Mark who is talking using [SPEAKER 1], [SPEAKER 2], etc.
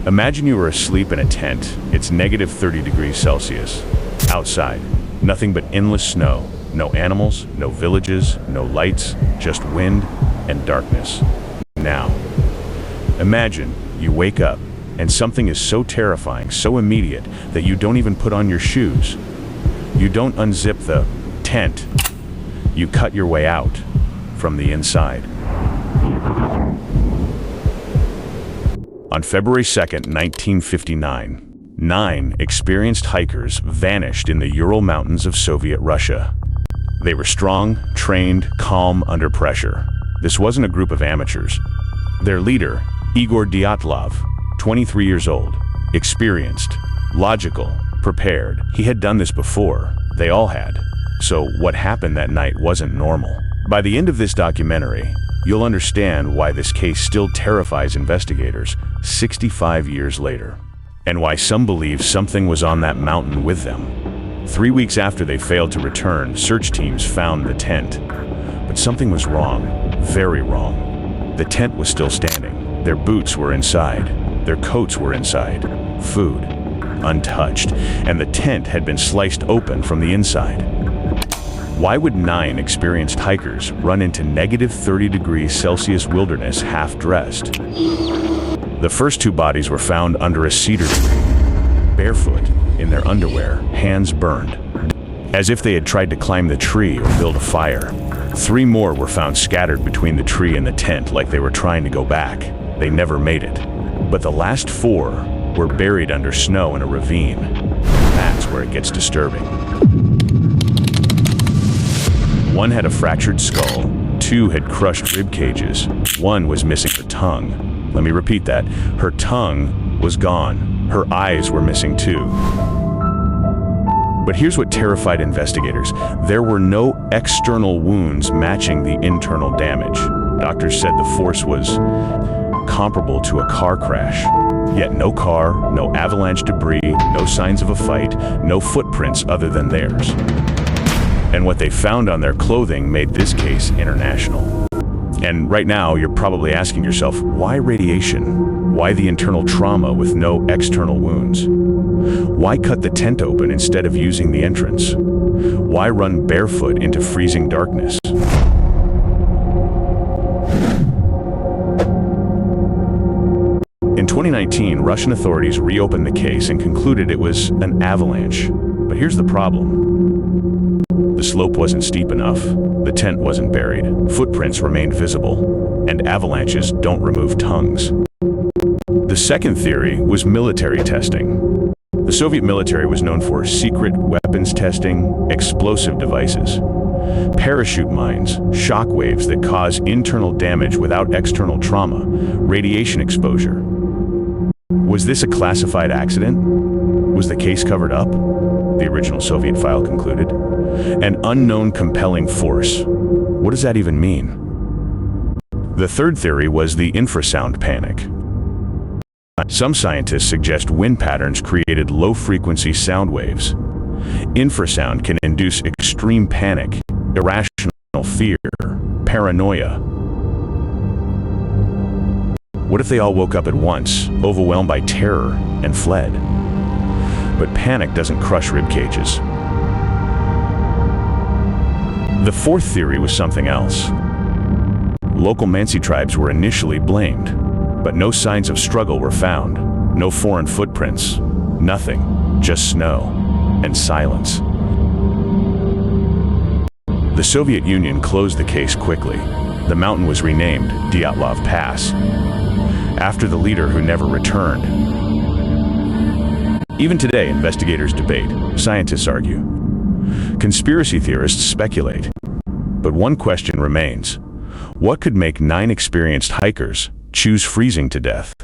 [SPEAKER 1] Imagine you are asleep in a tent. It's negative 30 degrees Celsius. Outside, nothing but endless snow. No animals, no villages, no lights, just wind and darkness. Now, imagine you wake up and something is so terrifying, so immediate, that you don't even put on your shoes. You don't unzip the tent. You cut your way out from the inside. On February 2nd, 1959, 9 experienced hikers vanished in the Ural Mountains of Soviet Russia. They were strong, trained, calm under pressure. This wasn't a group of amateurs. Their leader, Igor Dyatlov, 23 years old, experienced, logical, prepared. He had done this before. They all had. So what happened that night wasn't normal. By the end of this documentary, you'll understand why this case still terrifies investigators 65 years later, and why some believe something was on that mountain with them. 3 weeks after they failed to return, search teams found the tent. But something was wrong, very wrong. The tent was still standing. Their boots were inside. Their coats were inside. Food, untouched. And the tent had been sliced open from the inside. Why would 9 experienced hikers run into negative 30 degrees Celsius wilderness half-dressed? The first 2 bodies were found under a cedar tree, barefoot, in their underwear, hands burned, as if they had tried to climb the tree or build a fire. 3 more were found scattered between the tree and the tent like they were trying to go back. They never made it. But the last 4 were buried under snow in a ravine. That's where it gets disturbing. 1 had a fractured skull, 2 had crushed rib cages, 1 was missing her tongue. Let me repeat that. Her tongue was gone. Her eyes were missing too. But here's what terrified investigators. There were no external wounds matching the internal damage. Doctors said the force was comparable to a car crash. Yet no car, no avalanche debris, no signs of a fight, no footprints other than theirs. And what they found on their clothing made this case international. And right now, you're probably asking yourself, why radiation? Why the internal trauma with no external wounds? Why cut the tent open instead of using the entrance? Why run barefoot into freezing darkness? In 2019, Russian authorities reopened the case and concluded it was an avalanche. But here's the problem. The slope wasn't steep enough, the tent wasn't buried, footprints remained visible, and avalanches don't remove tongues. The second theory was military testing. The Soviet military was known for secret weapons testing, explosive devices, parachute mines, shock waves that cause internal damage without external trauma, radiation exposure. Was this a classified accident? Was the case covered up? The original Soviet file concluded. An unknown compelling force. What does that even mean? The third theory was the infrasound panic. Some scientists suggest wind patterns created low-frequency sound waves. Infrasound can induce extreme panic, irrational fear, paranoia. What if they all woke up at once, overwhelmed by terror, and fled? But panic doesn't crush rib cages. The fourth theory was something else. Local Mansi tribes were initially blamed, but no signs of struggle were found. No foreign footprints, nothing, just snow and silence. The Soviet Union closed the case quickly. The mountain was renamed Dyatlov Pass, after the leader who never returned. Even today, investigators debate, scientists argue. Conspiracy theorists speculate. But one question remains. What could make 9 experienced hikers choose freezing to death?